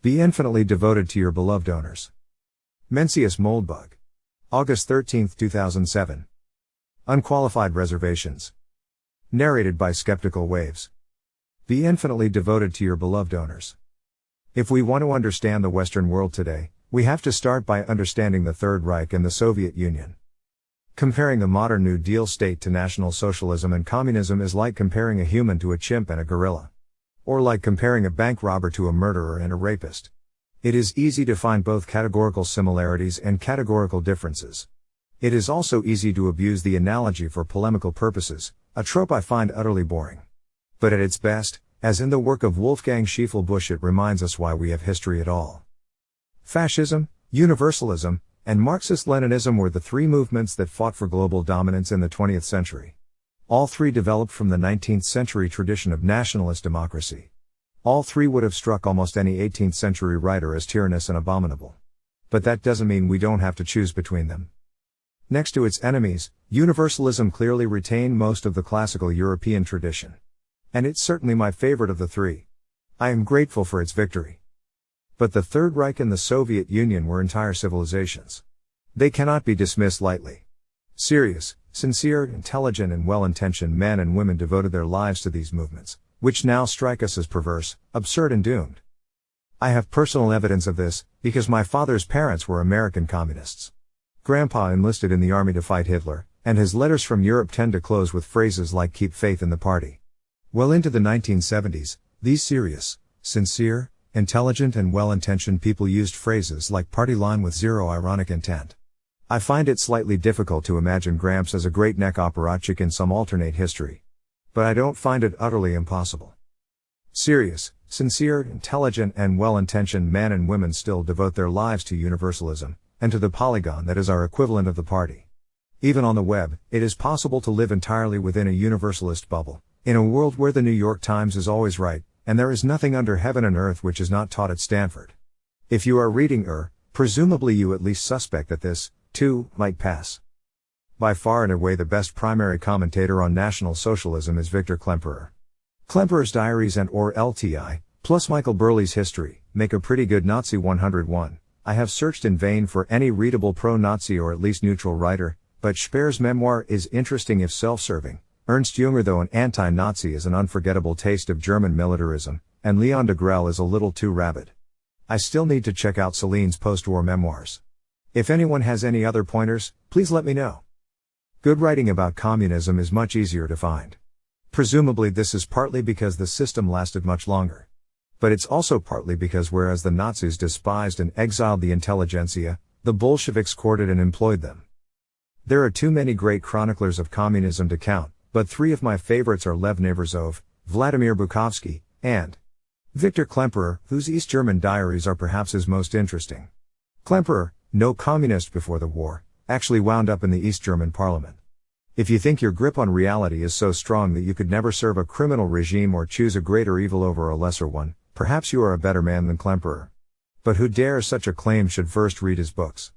Be infinitely devoted to your beloved owners. Mencius Moldbug. August 13, 2007. Unqualified Reservations. Narrated by Skeptical Waves. Be infinitely devoted to your beloved owners. If we want to understand the Western world today, we have to start by understanding the Third Reich and the Soviet Union. Comparing the modern New Deal state to National Socialism and Communism is like comparing a human to a chimp and a gorilla. Or like comparing a bank robber to a murderer and a rapist. It is easy to find both categorical similarities and categorical differences. It is also easy to abuse the analogy for polemical purposes, a trope I find utterly boring. But at its best, as in the work of Wolfgang Schiefelbusch, it reminds us why we have history at all. Fascism, Universalism, and Marxist-Leninism were the three movements that fought for global dominance in the 20th century. All three developed from the 19th century tradition of nationalist democracy. All three would have struck almost any 18th century writer as tyrannous and abominable. But that doesn't mean we don't have to choose between them. Next to its enemies, Universalism clearly retained most of the classical European tradition. And it's certainly my favorite of the three. I am grateful for its victory. But the Third Reich and the Soviet Union were entire civilizations. They cannot be dismissed lightly. Serious, sincere, intelligent and well-intentioned men and women devoted their lives to these movements, which now strike us as perverse, absurd and doomed. I have personal evidence of this, because my father's parents were American communists. Grandpa enlisted in the army to fight Hitler, and his letters from Europe tend to close with phrases like "keep faith in the party." Well into the 1970s, these serious, sincere, intelligent and well-intentioned people used phrases like "party line" with zero ironic intent. I find it slightly difficult to imagine Gramps as a great neck operatic in some alternate history. But I don't find it utterly impossible. Serious, sincere, intelligent and well-intentioned men and women still devote their lives to Universalism, and to the polygon that is our equivalent of the party. Even on the web, it is possible to live entirely within a universalist bubble, in a world where the New York Times is always right, and there is nothing under heaven and earth which is not taught at Stanford. If you are reading presumably you at least suspect that this, too, might pass. By far and away the best primary commentator on National Socialism is Victor Klemperer. Klemperer's diaries and or LTI, plus Michael Burley's history, make a pretty good Nazi 101. I have searched in vain for any readable pro-Nazi or at least neutral writer, but Speer's memoir is interesting if self-serving. Ernst Jünger, though an anti-Nazi, is an unforgettable taste of German militarism, and Leon de Grelle is a little too rabid. I still need to check out Celine's post-war memoirs. If anyone has any other pointers, please let me know. Good writing about communism is much easier to find. Presumably this is partly because the system lasted much longer. But it's also partly because whereas the Nazis despised and exiled the intelligentsia, the Bolsheviks courted and employed them. There are too many great chroniclers of communism to count, but three of my favorites are Lev Neverzov, Vladimir Bukovsky, and Victor Klemperer, whose East German diaries are perhaps his most interesting. Klemperer, no communist before the war, actually wound up in the East German parliament. If you think your grip on reality is so strong that you could never serve a criminal regime or choose a greater evil over a lesser one, perhaps you are a better man than Klemperer. But who dares such a claim should first read his books.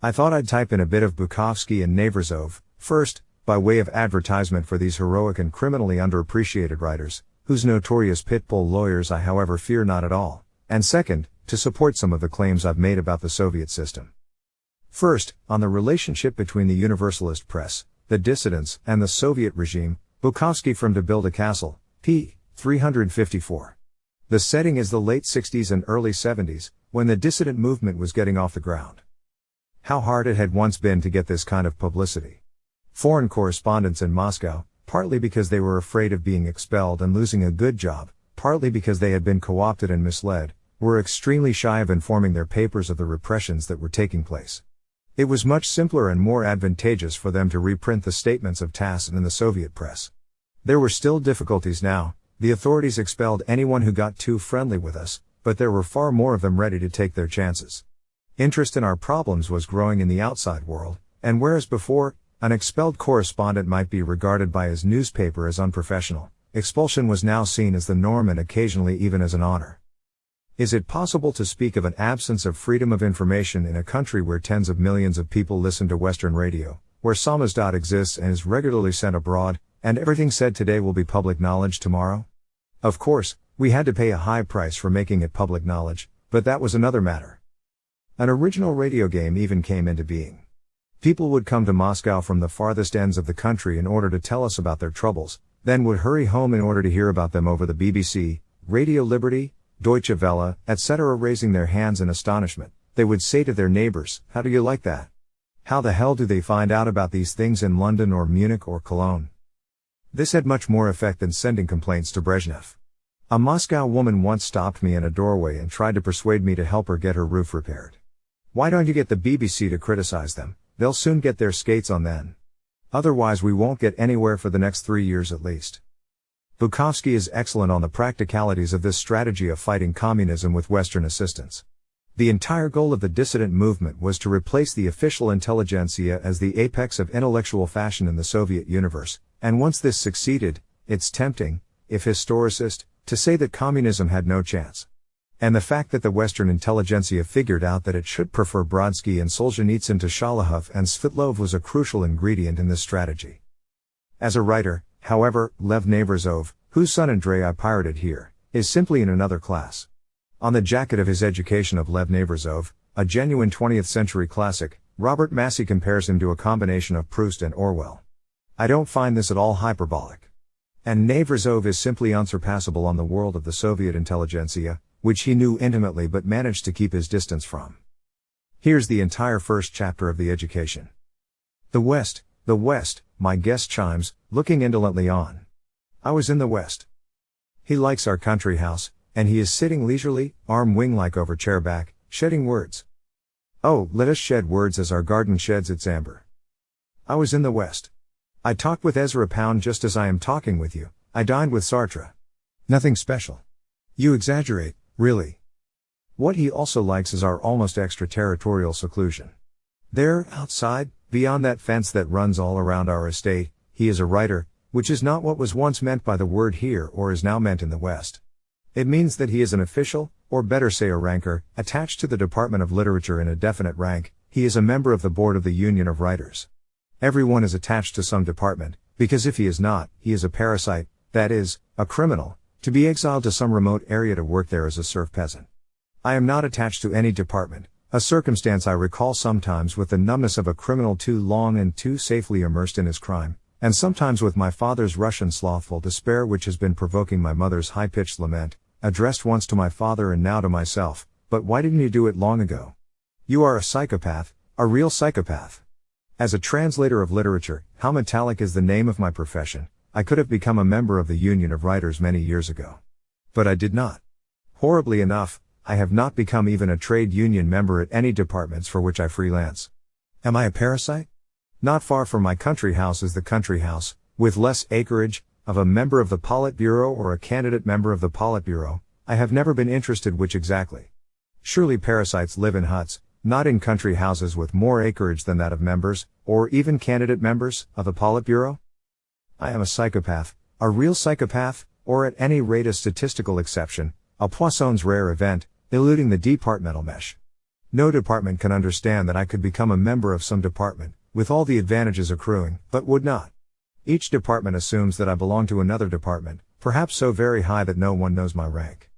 I thought I'd type in a bit of Bukovsky and Neverzov, first, by way of advertisement for these heroic and criminally underappreciated writers, whose notorious pitbull lawyers I however fear not at all, and second, to support some of the claims I've made about the Soviet system. First, on the relationship between the Universalist press, the dissidents, and the Soviet regime, Bukovsky from To Build a Castle, p. 354. The setting is the late 60s and early 70s, when the dissident movement was getting off the ground. How hard it had once been to get this kind of publicity. Foreign correspondents in Moscow, partly because they were afraid of being expelled and losing a good job, partly because they had been co-opted and misled, were extremely shy of informing their papers of the repressions that were taking place. It was much simpler and more advantageous for them to reprint the statements of Tass in the Soviet press. There were still difficulties now. The authorities expelled anyone who got too friendly with us, but there were far more of them ready to take their chances. Interest in our problems was growing in the outside world, and whereas before, an expelled correspondent might be regarded by his newspaper as unprofessional, expulsion was now seen as the norm and occasionally even as an honor. Is it possible to speak of an absence of freedom of information in a country where tens of millions of people listen to Western radio, where Samizdat exists and is regularly sent abroad, and everything said today will be public knowledge tomorrow? Of course, we had to pay a high price for making it public knowledge, But that was another matter. An original radio game even came into being. People would come to Moscow from the farthest ends of the country in order to tell us about their troubles, then would hurry home in order to hear about them over the BBC, Radio Liberty, Deutsche Welle, etc. Raising their hands in astonishment, they would say to their neighbors, "How do you like that? How the hell do they find out about these things in London or Munich or Cologne?" This had much more effect than sending complaints to Brezhnev. A Moscow woman once stopped me in a doorway and tried to persuade me to help her get her roof repaired. "Why don't you get the BBC to criticize them? They'll soon get their skates on then. Otherwise we won't get anywhere for the next 3 years at least." Bukovsky is excellent on the practicalities of this strategy of fighting communism with Western assistance. The entire goal of the dissident movement was to replace the official intelligentsia as the apex of intellectual fashion in the Soviet universe, and once this succeeded, it's tempting, if historicist, to say that communism had no chance. And the fact that the Western intelligentsia figured out that it should prefer Brodsky and Solzhenitsyn to Shalakhov and Svitlov was a crucial ingredient in this strategy. As a writer, however, Lev Navrazov, whose San Andrei I pirated here, is simply in another class. On the jacket of his Education of Lev Navrazov, a genuine 20th century classic, Robert Massey compares him to a combination of Proust and Orwell. I don't find this at all hyperbolic. And Navrazov is simply unsurpassable on the world of the Soviet intelligentsia, which he knew intimately but managed to keep his distance from. Here's the entire first chapter of the Education. The West, my guest chimes, looking indolently on. I was in the West. He likes our country house, and he is sitting leisurely, arm wing-like over chair back, shedding words. Oh, let us shed words as our garden sheds its amber. I was in the West. I talked with Ezra Pound just as I am talking with you. I dined with Sartre. Nothing special. You exaggerate, really. What he also likes is our almost extraterritorial seclusion. There, outside, beyond that fence that runs all around our estate, he is a writer, which is not what was once meant by the word here or is now meant in the West. It means that he is an official, or better say a ranker, attached to the Department of Literature in a definite rank. He is a member of the board of the Union of Writers. Everyone is attached to some department, because if he is not, he is a parasite, that is, a criminal, to be exiled to some remote area to work there as a serf peasant. I am not attached to any department, a circumstance I recall sometimes with the numbness of a criminal too long and too safely immersed in his crime, and sometimes with my father's Russian slothful despair which has been provoking my mother's high-pitched lament, addressed once to my father and now to myself, "But why didn't you do it long ago? You are a psychopath, a real psychopath." As a translator of literature, how metallic is the name of my profession, I could have become a member of the Union of Writers many years ago. But I did not. Horribly enough, I have not become even a trade union member at any departments for which I freelance. Am I a parasite? Not far from my country house is the country house, with less acreage, of a member of the Politburo or a candidate member of the Politburo. I have never been interested which exactly. Surely parasites live in huts, not in country houses with more acreage than that of members, or even candidate members, of the Politburo? I am a psychopath, a real psychopath, or at any rate a statistical exception, a Poisson's rare event, eluding the departmental mesh. No department can understand that I could become a member of some department, with all the advantages accruing, but would not. Each department assumes that I belong to another department, perhaps so very high that no one knows my rank.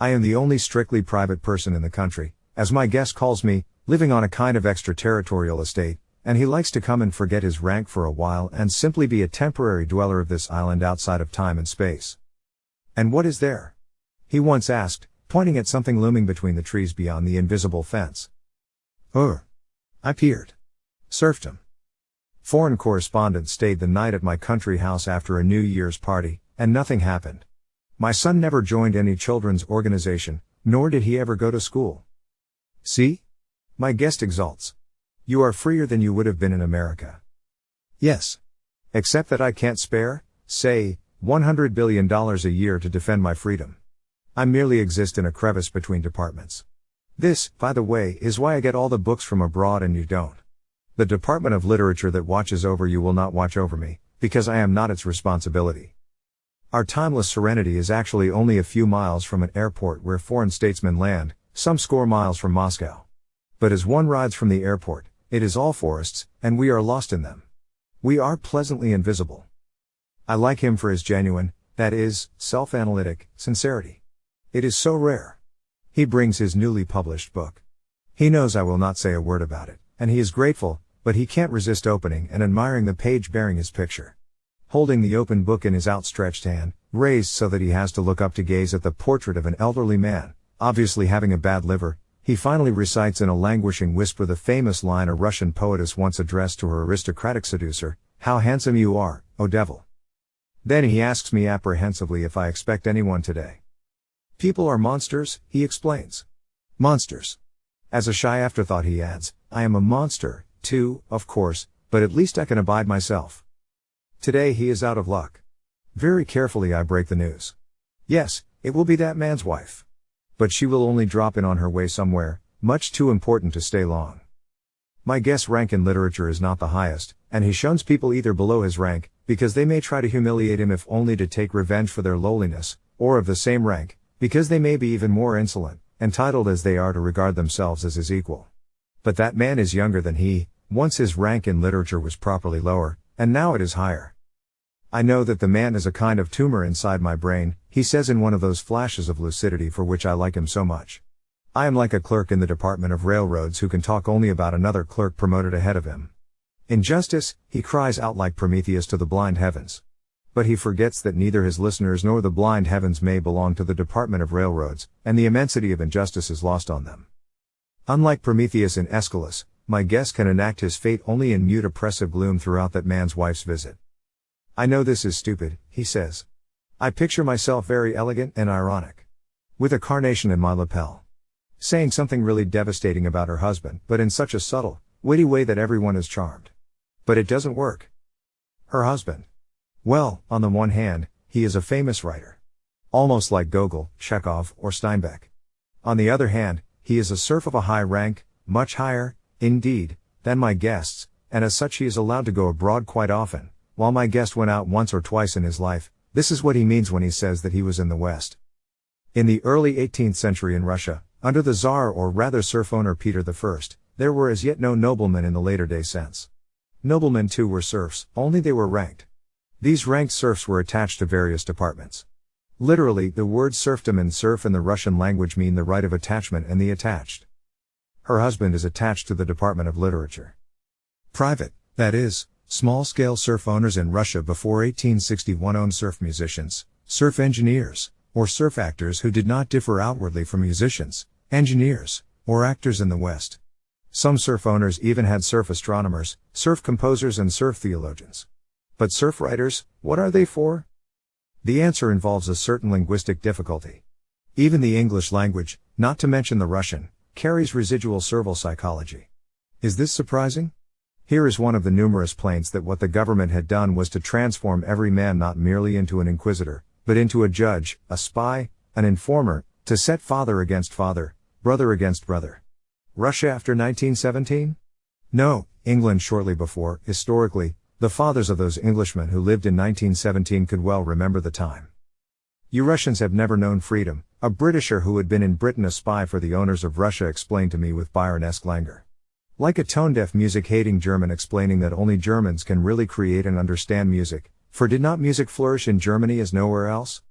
I am the only strictly private person in the country, as my guest calls me, living on a kind of extraterritorial estate, and he likes to come and forget his rank for a while and simply be a temporary dweller of this island outside of time and space. And what is there? He once asked, pointing at something looming between the trees beyond the invisible fence. I peered. Serfdom. Foreign correspondents stayed the night at my country house after a New Year's party, and nothing happened. My son never joined any children's organization, nor did he ever go to school. See? My guest exults. You are freer than you would have been in America. Yes. Except that I can't spare, say, $100 billion a year to defend my freedom. I merely exist in a crevice between departments. This, by the way, is why I get all the books from abroad and you don't. The Department of Literature that watches over you will not watch over me, because I am not its responsibility. Our timeless serenity is actually only a few miles from an airport where foreign statesmen land, some score miles from Moscow. But as one rides from the airport, it is all forests, and we are lost in them. We are pleasantly invisible. I like him for his genuine, that is, self-analytic, sincerity. It is so rare. He brings his newly published book. He knows I will not say a word about it, and he is grateful, but he can't resist opening and admiring the page bearing his picture. Holding the open book in his outstretched hand, raised so that he has to look up to gaze at the portrait of an elderly man, obviously having a bad liver, he finally recites in a languishing whisper the famous line a Russian poetess once addressed to her aristocratic seducer, "How handsome you are, O devil." Then he asks me apprehensively if I expect anyone today. "People are monsters," he explains. "Monsters." As a shy afterthought he adds, "I am a monster, too, of course, but at least I can abide myself." Today he is out of luck. Very carefully I break the news. Yes, it will be that man's wife. But she will only drop in on her way somewhere, much too important to stay long. My guest's rank in literature is not the highest, and he shuns people either below his rank, because they may try to humiliate him if only to take revenge for their lowliness, or of the same rank, because they may be even more insolent, entitled as they are to regard themselves as his equal. But that man is younger than he, once his rank in literature was properly lower, and now it is higher. "I know that the man is a kind of tumor inside my brain," he says in one of those flashes of lucidity for which I like him so much. "I am like a clerk in the Department of Railroads who can talk only about another clerk promoted ahead of him. Injustice, he cries out like Prometheus to the blind heavens. But he forgets that neither his listeners nor the blind heavens may belong to the Department of Railroads, and the immensity of injustice is lost on them. Unlike Prometheus in Aeschylus, my guest can enact his fate only in mute oppressive gloom throughout that man's wife's visit. "I know this is stupid," he says. "I picture myself very elegant and ironic. With a carnation in my lapel. Saying something really devastating about her husband, but in such a subtle, witty way that everyone is charmed. But it doesn't work. Her husband. Well, on the one hand, he is a famous writer. Almost like Gogol, Chekhov, or Steinbeck. On the other hand, he is a serf of a high rank, much higher, indeed, than my guest's, and as such he is allowed to go abroad quite often. While my guest went out once or twice in his life, this is what he means when he says that he was in the West. In the early 18th century in Russia, under the Tsar or rather serf owner Peter I, there were as yet no noblemen in the later day sense. Noblemen too were serfs, only they were ranked. These ranked serfs were attached to various departments. Literally, the words serfdom and serf in the Russian language mean the right of attachment and the attached. Her husband is attached to the Department of Literature. Private, that is, small-scale serf owners in Russia before 1861 owned serf musicians, serf engineers, or serf actors who did not differ outwardly from musicians, engineers, or actors in the West. Some serf owners even had serf astronomers, serf composers and serf theologians. But serf writers, what are they for? The answer involves a certain linguistic difficulty. Even the English language, not to mention the Russian, carries residual servile psychology. Is this surprising? Here is one of the numerous plaints that what the government had done was to transform every man not merely into an inquisitor, but into a judge, a spy, an informer, to set father against father, brother against brother. Russia after 1917? No, England shortly before. Historically, the fathers of those Englishmen who lived in 1917 could well remember the time. "You Russians have never known freedom," a Britisher who had been in Britain a spy for the owners of Russia explained to me with Byron-esque languor. Like a tone-deaf music-hating German explaining that only Germans can really create and understand music, for did not music flourish in Germany as nowhere else?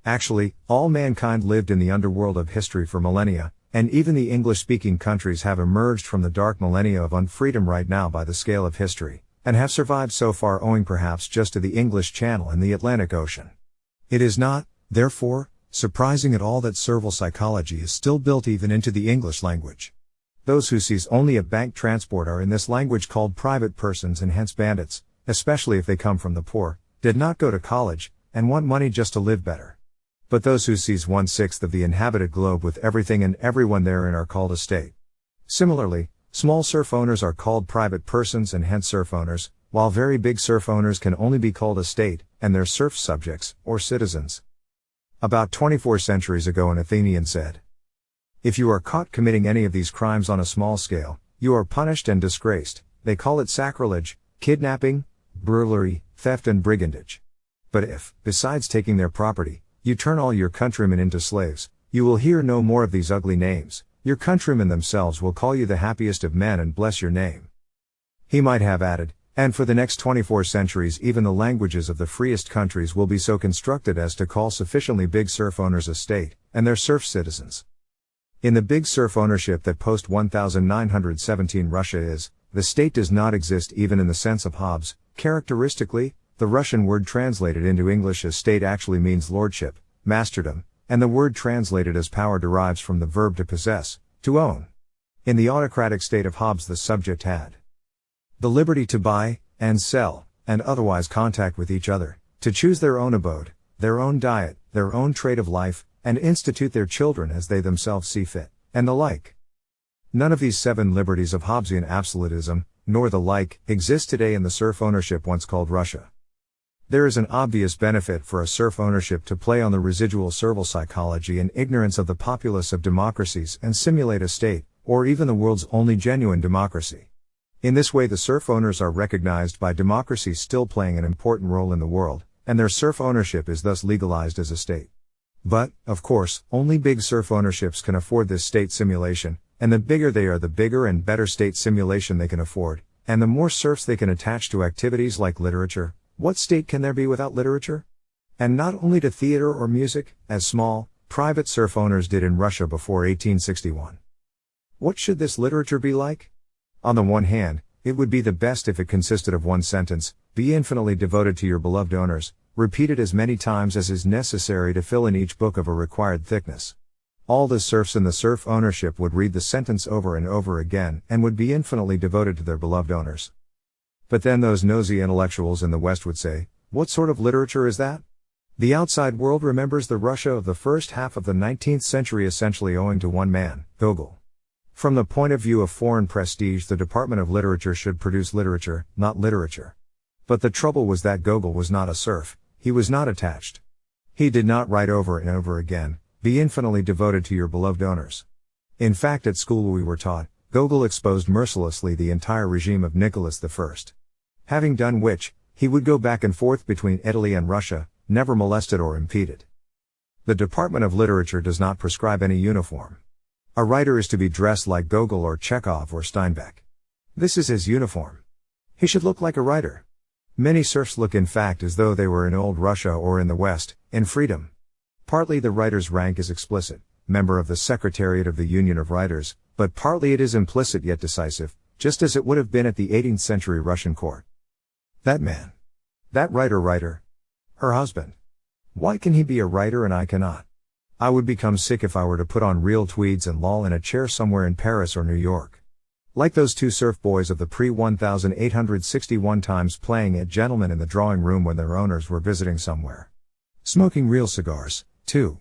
Actually, all mankind lived in the underworld of history for millennia, and even the English-speaking countries have emerged from the dark millennia of unfreedom right now by the scale of history, and have survived so far owing perhaps just to the English Channel and the Atlantic Ocean. It is not, therefore, surprising at all that servile psychology is still built even into the English language. Those who seize only a bank transport are in this language called private persons and hence bandits, especially if they come from the poor, did not go to college, and want money just to live better. But those who seize 1/6 of the inhabited globe with everything and everyone therein are called a state. Similarly, small serf owners are called private persons and hence serf owners, while very big serf owners can only be called a state, and their serf subjects, or citizens. About 24 centuries ago an Athenian said, "If you are caught committing any of these crimes on a small scale, you are punished and disgraced. They call it sacrilege, kidnapping, burglary, theft and brigandage. But if, besides taking their property, you turn all your countrymen into slaves, you will hear no more of these ugly names. Your countrymen themselves will call you the happiest of men and bless your name." He might have added, and for the next 24 centuries even the languages of the freest countries will be so constructed as to call sufficiently big serf owners a state, and their serf citizens. In the big serf ownership that post 1917 Russia is, the state does not exist even in the sense of Hobbes. Characteristically, the Russian word translated into English as state actually means lordship, masterdom, and the word translated as power derives from the verb to possess, to own. In the autocratic state of Hobbes the subject had the liberty to buy, and sell, and otherwise contact with each other, to choose their own abode, their own diet, their own trade of life, and institute their children as they themselves see fit, and the like. None of these 7 liberties of Hobbesian absolutism, nor the like, exist today in the serf ownership once called Russia. There is an obvious benefit for a serf ownership to play on the residual servile psychology and ignorance of the populace of democracies and simulate a state, or even the world's only genuine democracy. In this way the serf owners are recognized by democracies still playing an important role in the world, and their serf ownership is thus legalized as a state. But, of course, only big serf ownerships can afford this state simulation, and the bigger they are the bigger and better state simulation they can afford, and the more serfs they can attach to activities like literature. What state can there be without literature? And not only to theater or music, as small, private serf owners did in Russia before 1861. What should this literature be like? On the one hand, it would be the best if it consisted of one sentence: be infinitely devoted to your beloved owners, repeated as many times as is necessary to fill in each book of a required thickness. All the serfs in the serf ownership would read the sentence over and over again and would be infinitely devoted to their beloved owners. But then those nosy intellectuals in the West would say, what sort of literature is that? The outside world remembers the Russia of the first half of the 19th century essentially owing to one man, Gogol. From the point of view of foreign prestige, the Department of Literature should produce literature, not literature. But the trouble was that Gogol was not a serf, he was not attached. He did not write over and over again, be infinitely devoted to your beloved owners. In fact, at school we were taught, Gogol exposed mercilessly the entire regime of Nicholas I. Having done which, he would go back and forth between Italy and Russia, never molested or impeded. The Department of Literature does not prescribe any uniform. A writer is to be dressed like Gogol or Chekhov or Steinbeck. This is his uniform. He should look like a writer. Many serfs look in fact as though they were in old Russia or in the West, in freedom. Partly the writer's rank is explicit, member of the Secretariat of the Union of Writers, but partly it is implicit yet decisive, just as it would have been at the 18th century Russian court. That man. That writer. Her husband. Why can he be a writer and I cannot? I would become sick if I were to put on real tweeds and loll in a chair somewhere in Paris or New York. Like those 2 serf boys of the pre-1861 times playing at gentlemen in the drawing room when their owners were visiting somewhere. Smoking real cigars, too.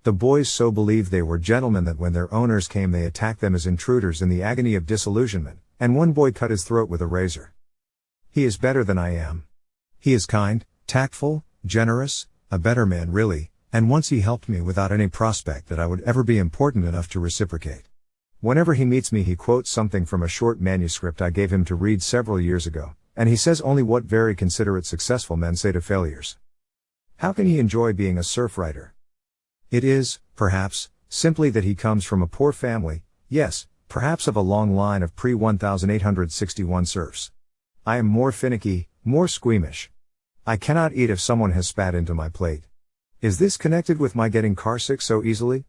The boys so believed they were gentlemen that when their owners came they attacked them as intruders in the agony of disillusionment, and one boy cut his throat with a razor. He is better than I am. He is kind, tactful, generous, a better man really, and once he helped me without any prospect that I would ever be important enough to reciprocate. Whenever he meets me he quotes something from a short manuscript I gave him to read several years ago, and he says only what very considerate successful men say to failures. How can he enjoy being a serf writer? It is, perhaps, simply that he comes from a poor family, yes, perhaps of a long line of pre-1861 serfs. I am more finicky, more squeamish. I cannot eat if someone has spat into my plate. Is this connected with my getting carsick so easily?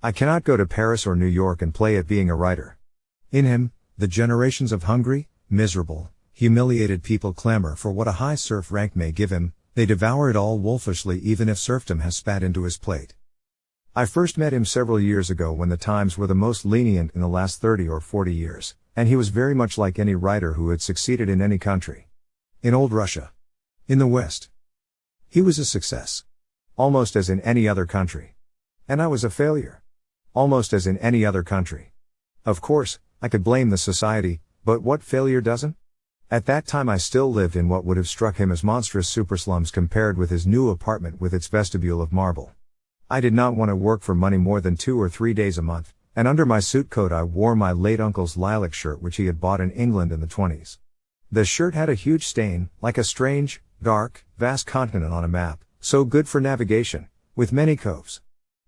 I cannot go to Paris or New York and play at being a writer. In him, the generations of hungry, miserable, humiliated people clamor for what a high serf rank may give him, they devour it all wolfishly even if serfdom has spat into his plate. I first met him several years ago when the times were the most lenient in the last 30 or 40 years, and he was very much like any writer who had succeeded in any country. In old Russia. In the West. He was a success. Almost as in any other country. And I was a failure. Almost as in any other country. Of course, I could blame the society, but what failure doesn't? At that time I still lived in what would have struck him as monstrous superslums compared with his new apartment with its vestibule of marble. I did not want to work for money more than 2 or 3 days a month, and under my suit coat I wore my late uncle's lilac shirt which he had bought in England in the 20s. The shirt had a huge stain, like a strange, dark, vast continent on a map, so good for navigation, with many coves.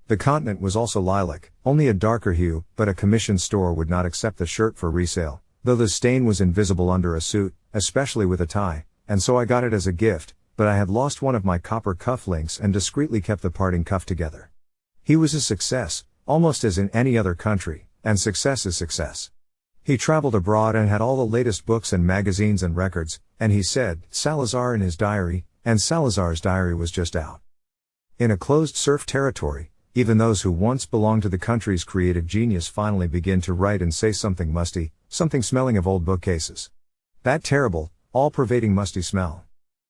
The continent was also lilac, only a darker hue, but a commissioned store would not accept the shirt for resale, though the stain was invisible under a suit, especially with a tie, and so I got it as a gift, but I had lost one of my copper cuff links and discreetly kept the parting cuff together. He was a success, almost as in any other country, and success is success. He traveled abroad and had all the latest books and magazines and records, and he said, Salazar in his diary, and Salazar's diary was just out. In a closed serf territory, even those who once belonged to the country's creative genius finally begin to write and say something musty, something smelling of old bookcases. That terrible, all-pervading musty smell.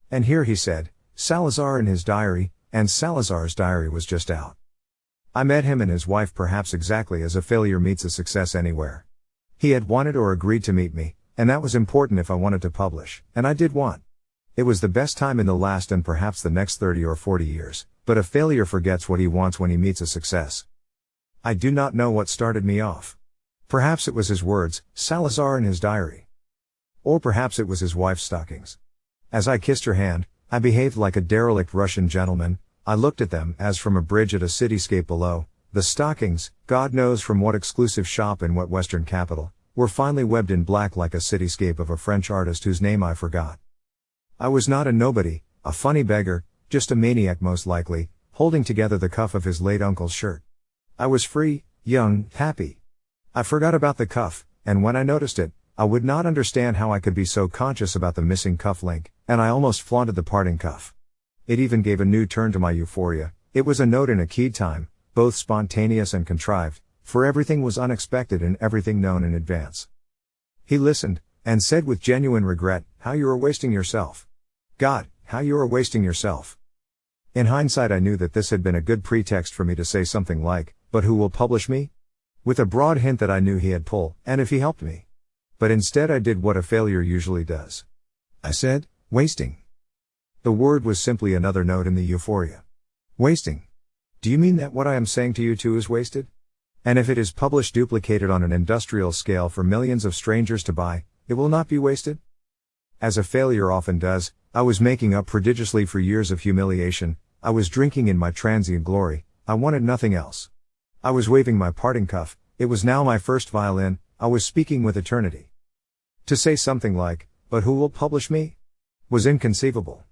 And here he said, Salazar in his diary, and Salazar's diary was just out. I met him and his wife perhaps exactly as a failure meets a success anywhere. He had wanted or agreed to meet me, and that was important if I wanted to publish, and I did want. It was the best time in the last and perhaps the next 30 or 40 years, but a failure forgets what he wants when he meets a success. I do not know what started me off. Perhaps it was his words, Salazar in his diary. Or perhaps it was his wife's stockings. As I kissed her hand, I behaved like a derelict Russian gentleman. I looked at them as from a bridge at a cityscape below. The stockings, God knows from what exclusive shop in what western capital, were finely webbed in black like a cityscape of a French artist whose name I forgot. I was not a nobody, a funny beggar, just a maniac most likely, holding together the cuff of his late uncle's shirt. I was free, young, happy. I forgot about the cuff, and when I noticed it, I would not understand how I could be so conscious about the missing cuff link, and I almost flaunted the parting cuff. It even gave a new turn to my euphoria. It was a note in a keyed time, both spontaneous and contrived, for everything was unexpected and everything known in advance. He listened, and said with genuine regret, how you are wasting yourself. God, how you are wasting yourself. In hindsight I knew that this had been a good pretext for me to say something like, but who will publish me? With a broad hint that I knew he had pull, and if he helped me. But instead I did what a failure usually does. I said, wasting. The word was simply another note in the euphoria. Wasting. Do you mean that what I am saying to you too is wasted? And if it is published duplicated on an industrial scale for millions of strangers to buy, it will not be wasted? As a failure often does, I was making up prodigiously for years of humiliation. I was drinking in my transient glory. I wanted nothing else. I was waving my parting cuff. It was now my first violin. I was speaking with eternity. To say something like, but who will publish me? Was inconceivable.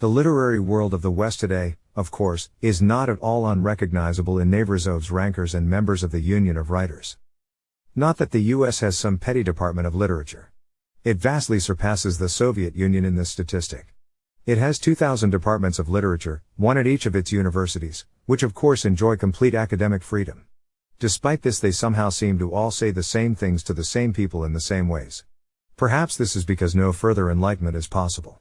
The literary world of the West today, of course, is not at all unrecognizable in Nevruzov's rankers and members of the Union of Writers. Not that the US has some petty department of literature. It vastly surpasses the Soviet Union in this statistic. It has 2,000 departments of literature, one at each of its universities, which of course enjoy complete academic freedom. Despite this they somehow seem to all say the same things to the same people in the same ways. Perhaps this is because no further enlightenment is possible.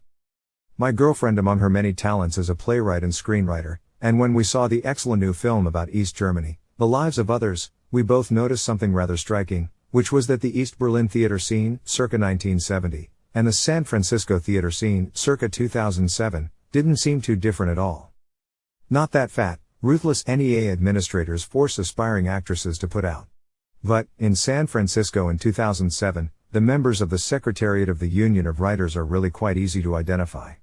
My girlfriend among her many talents is a playwright and screenwriter, and when we saw the excellent new film about East Germany, The Lives of Others, we both noticed something rather striking, which was that the East Berlin theater scene, circa 1970, and the San Francisco theater scene, circa 2007, didn't seem too different at all. Not that fat, ruthless NEA administrators force aspiring actresses to put out. But, in San Francisco in 2007, the members of the Secretariat of the Union of Writers are really quite easy to identify.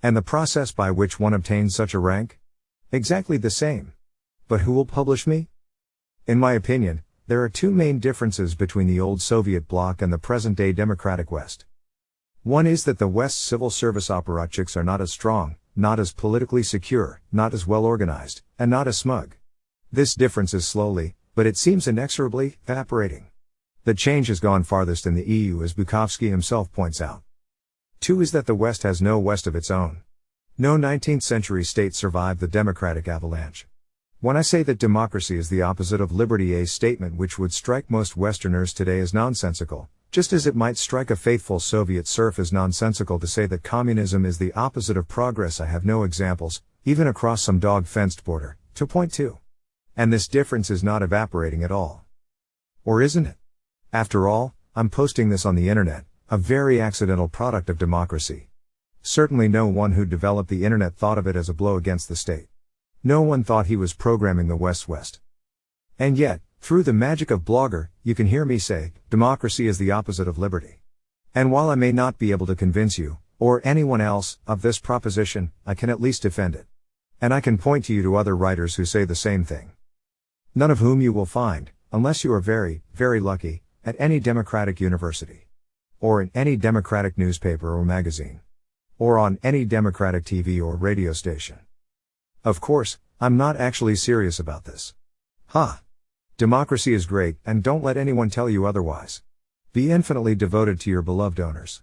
And the process by which one obtains such a rank? Exactly the same. But who will publish me? In my opinion, there are two main differences between the old Soviet bloc and the present-day democratic West. One is that the West's civil service apparatchiks are not as strong, not as politically secure, not as well organized, and not as smug. This difference is slowly, but it seems inexorably, evaporating. The change has gone farthest in the EU, as Bukovsky himself points out. Two is that the West has no West of its own. No 19th century state survived the democratic avalanche. When I say that democracy is the opposite of liberty, a statement which would strike most Westerners today as nonsensical, just as it might strike a faithful Soviet serf as nonsensical to say that communism is the opposite of progress. I have no examples, even across some dog-fenced border, to point to. And this difference is not evaporating at all. Or isn't it? After all, I'm posting this on the internet, a very accidental product of democracy. Certainly no one who developed the internet thought of it as a blow against the state. No one thought he was programming the West. And yet, through the magic of Blogger, you can hear me say, democracy is the opposite of liberty. And while I may not be able to convince you, or anyone else, of this proposition, I can at least defend it. And I can point to you to other writers who say the same thing. None of whom you will find, unless you are very, very lucky, at any democratic university. Or in any democratic newspaper or magazine. Or on any democratic TV or radio station. Of course, I'm not actually serious about this. Ha! Democracy is great, and don't let anyone tell you otherwise. Be infinitely devoted to your beloved owners.